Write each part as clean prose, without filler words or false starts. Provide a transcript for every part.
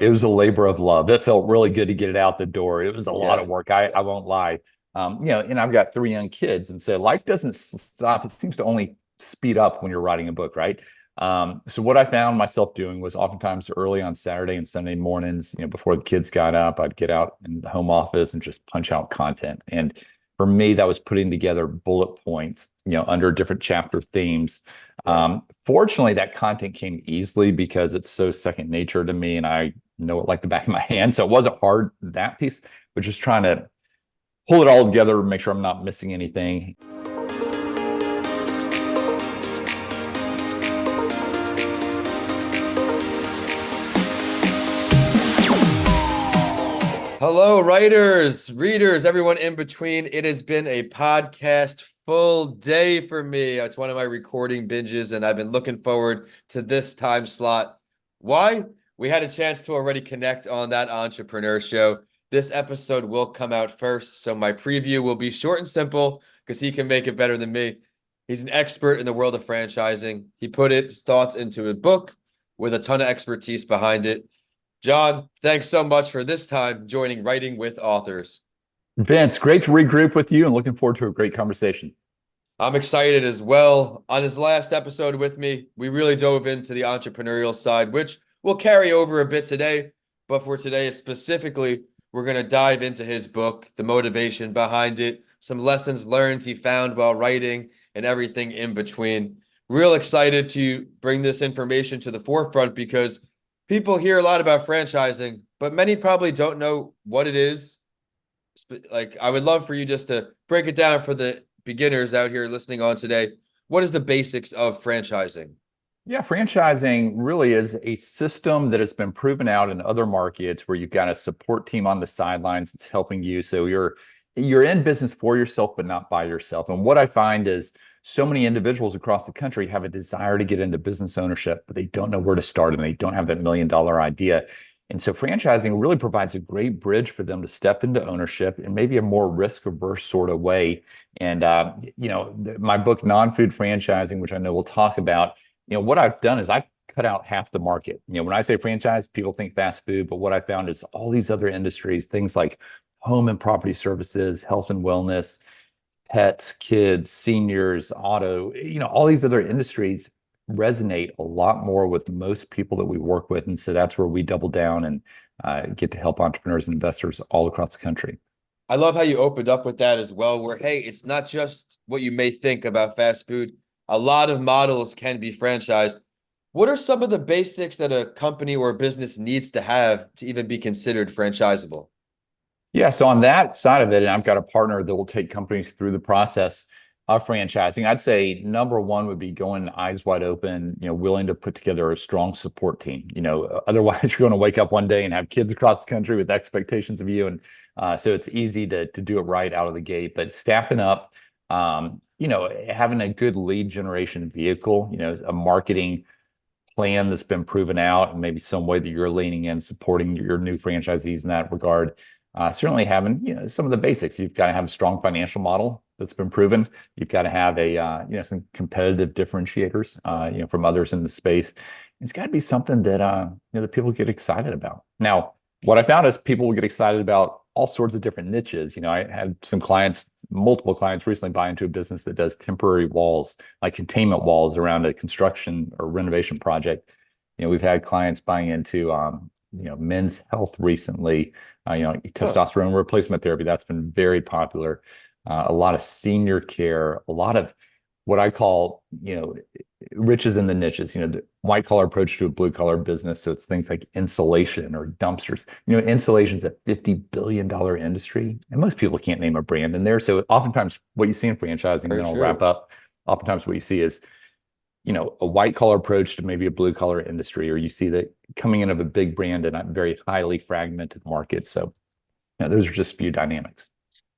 It was a labor of love. It felt really good to get it out the door. It was a lot Yeah. of work. I won't lie. And I've got three young kids, and so life doesn't stop. It seems to only speed up when you're writing a book, right? So what I found myself doing was oftentimes early on Saturday and Sunday mornings, before the kids got up, I'd get out in the home office and just punch out content. And for me, that was putting together bullet points, under different chapter themes. Right. Fortunately, that content came easily because it's so second nature to me and I know it like the back of my hand. So it wasn't hard, that piece, but just trying to pull it all together, make sure I'm not missing anything. Hello, writers, readers, everyone in between. It has been a podcast full day for me. It's one of my recording binges, and I've been looking forward to this time slot. Why? We had a chance to already connect on that entrepreneur show. This episode will come out first, so my preview will be short and simple because he can make it better than me. He's an expert in the world of franchising. He put his thoughts into a book with a ton of expertise behind it. John, thanks so much for this time joining Writing with Authors. Vince, great to regroup with you and looking forward to a great conversation. I'm excited as well. On his last episode with me, we really dove into the entrepreneurial side, which we'll carry over a bit today. But for today specifically, we're going to dive into his book, the motivation behind it, some lessons learned he found while writing, and everything in between. Real excited to bring this information to the forefront because people hear a lot about franchising, but many probably don't know what it is. Like, I would love for you just to break it down for the beginners out here listening on today. What is the basics of franchising? Yeah, franchising really is a system that has been proven out in other markets where you've got a support team on the sidelines that's helping you. So you're in business for yourself, but not by yourself. And what I find is so many individuals across the country have a desire to get into business ownership, but they don't know where to start and they don't have that $1 million idea. And so franchising really provides a great bridge for them to step into ownership in maybe a more risk averse sort of way. And my book, Non-Food Franchising, which I know we'll talk about, what I've done is I cut out half the market. When I say franchise, people think fast food, but what I found is all these other industries, things like home and property services, health and wellness, pets, kids, seniors, auto, all these other industries resonate a lot more with most people that we work with. And so that's where we double down and get to help entrepreneurs and investors all across the country. I love how you opened up with that as well, where, hey, it's not just what you may think about fast food. A lot of models can be franchised. What are some of the basics that a company or a business needs to have to even be considered franchisable? Yeah, so on that side of it, and I've got a partner that will take companies through the process of franchising. I'd say number one would be going eyes wide open, willing to put together a strong support team. Otherwise you're going to wake up one day and have kids across the country with expectations of you. And so it's easy to do it right out of the gate, but staffing up, having a good lead generation vehicle, a marketing plan that's been proven out and maybe some way that you're leaning in, supporting your new franchisees in that regard. Certainly having, some of the basics. You've got to have a strong financial model that's been proven. You've got to have some competitive differentiators, from others in the space. It's got to be something that, that people get excited about. Now, what I found is people will get excited about all sorts of different niches. I had multiple clients recently buy into a business that does temporary walls, like containment walls around a construction or renovation project. We've had clients buying into, men's health recently, testosterone replacement therapy. That's been very popular. A lot of senior care, a lot of what I call, riches in the niches, the white collar approach to a blue collar business. So it's things like insulation or dumpsters. Insulation's a $50 billion industry, and most people can't name a brand in there. So oftentimes what you see in franchising, Very then I'll wrap true. up. Oftentimes what you see is, a white collar approach to maybe a blue collar industry, or you see that coming in of a big brand in a very highly fragmented market. So those are just a few dynamics.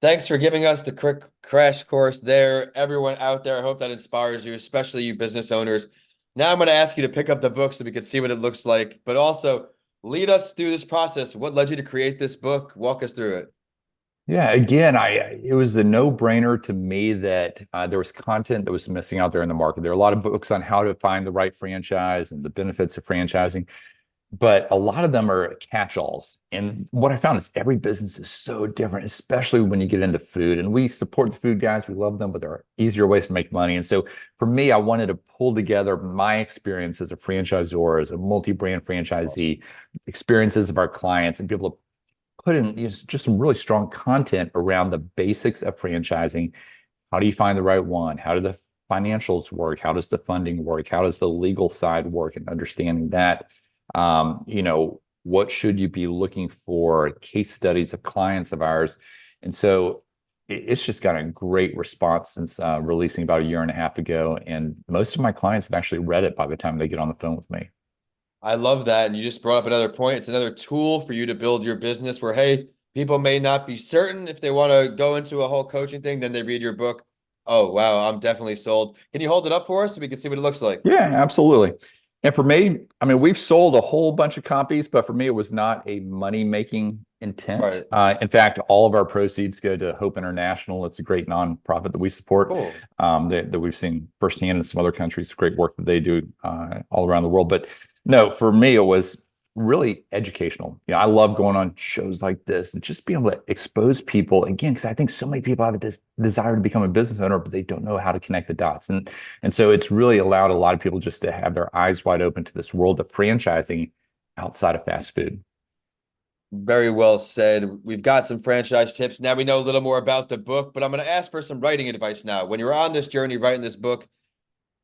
Thanks for giving us the quick crash course there. Everyone out there, I hope that inspires you, especially you business owners. Now I'm going to ask you to pick up the book so we can see what it looks like, but also lead us through this process. What led you to create this book? Walk us through it. Yeah, again, it was a no-brainer to me that there was content that was missing out there in the market. There are a lot of books on how to find the right franchise and the benefits of franchising. but a lot of them are catch-alls. And what I found is every business is so different, especially when you get into food. And we support the food guys, we love them, but there are easier ways to make money. And so for me, I wanted to pull together my experience as a franchisor, as a multi-brand franchisee, experiences of our clients, and be able to put in just some really strong content around the basics of franchising. How do you find the right one? How do the financials work? How does the funding work? How does the legal side work? And understanding that, what should you be looking for? Case studies of clients of ours. And so it's just got a great response since releasing about a year and a half ago. And most of my clients have actually read it by the time they get on the phone with me. I love that. And you just brought up another point. It's another tool for you to build your business where, hey, people may not be certain if they want to go into a whole coaching thing, then they read your book. Oh, wow, I'm definitely sold. Can you hold it up for us so we can see what it looks like? Yeah, absolutely. And for me, I mean, we've sold a whole bunch of copies, but for me, it was not a money-making intent. Right. In fact, all of our proceeds go to Hope International. It's a great nonprofit that we support, Cool. that we've seen firsthand in some other countries. Great work that they do all around the world. But no, for me, it was really educational. I love going on shows like this and just being able to expose people again, because I think so many people have this desire to become a business owner, but they don't know how to connect the dots. And so it's really allowed a lot of people just to have their eyes wide open to this world of franchising outside of fast food. Very well said. We've got some franchise tips. Now we know a little more about the book, but I'm going to ask for some writing advice now. When you're on this journey writing this book,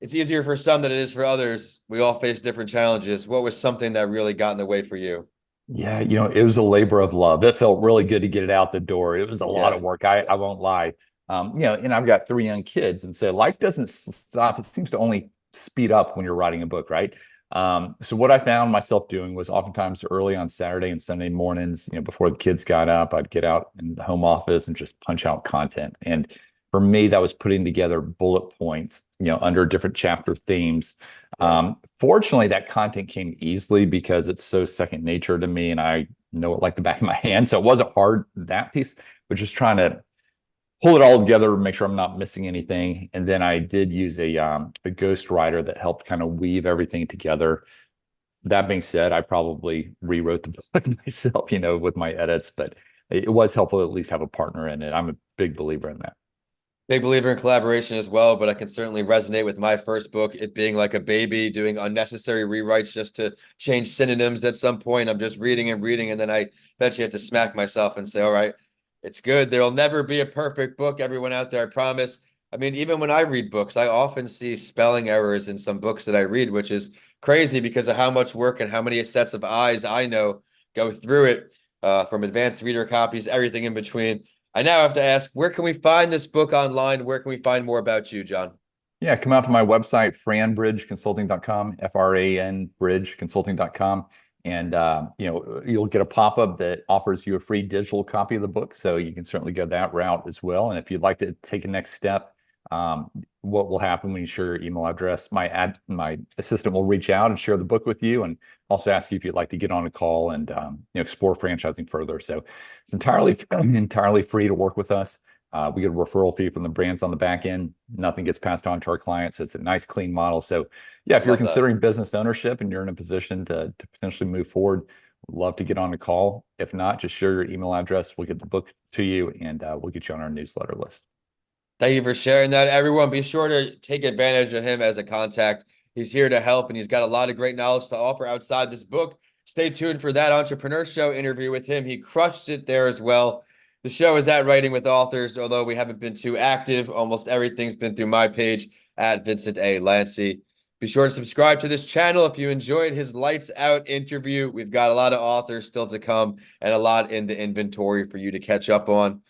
it's easier for some than it is for others. We all face different challenges. What was something that really got in the way for you? Yeah, it was a labor of love. It felt really good to get it out the door. It was a lot Yeah. of work. I won't lie. And I've got 3 young kids, and so life doesn't stop. It seems to only speed up when you're writing a book, right? So what I found myself doing was oftentimes early on Saturday and Sunday mornings, before the kids got up, I'd get out in the home office and just punch out content. And for me, that was putting together bullet points, under different chapter themes. Right. Fortunately, that content came easily because it's so second nature to me and I know it like the back of my hand. So it wasn't hard, that piece, but just trying to pull it all together, make sure I'm not missing anything. And then I did use a ghost writer that helped kind of weave everything together. That being said, I probably rewrote the book myself, with my edits, but it was helpful to at least have a partner in it. I'm a big believer in that. Big believer in collaboration as well, but I can certainly resonate with my first book, it being like a baby, doing unnecessary rewrites just to change synonyms at some point. I'm just reading and reading, and then I eventually have to smack myself and say, all right, it's good. There'll never be a perfect book, everyone out there, I promise. I mean, even when I read books, I often see spelling errors in some books that I read, which is crazy because of how much work and how many sets of eyes I know go through it, from advanced reader copies, everything in between. I now have to ask, where can we find this book online? Where can we find more about you, John? Yeah, come out to my website, franbridgeconsulting.com, FRAN bridgeconsulting.com. And you'll get a pop-up that offers you a free digital copy of the book. So you can certainly go that route as well. And if you'd like to take a next step, what will happen when you share your email address, my assistant will reach out and share the book with you and also ask you if you'd like to get on a call and explore franchising further. So it's entirely free to work with us. We get a referral fee from the brands on the back end. Nothing gets passed on to our clients. It's a nice, clean model. So yeah, if you're Love that. considering business ownership and you're in a position to potentially move forward, love to get on a call. If not, just share your email address. We'll get the book to you and we'll get you on our newsletter list. Thank you for sharing that. Everyone, be sure to take advantage of him as a contact. He's here to help, and he's got a lot of great knowledge to offer outside this book. Stay tuned for that Entrepreneur Show interview with him. He crushed it there as well. The show is at Writing with Authors, although we haven't been too active. Almost everything's been through my page at Vincent A. Lancy. Be sure to subscribe to this channel if you enjoyed his lights out interview. We've got a lot of authors still to come and a lot in the inventory for you to catch up on.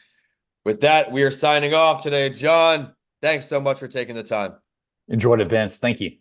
With that, we are signing off today. John, thanks so much for taking the time. Enjoyed it, Vince. Thank you.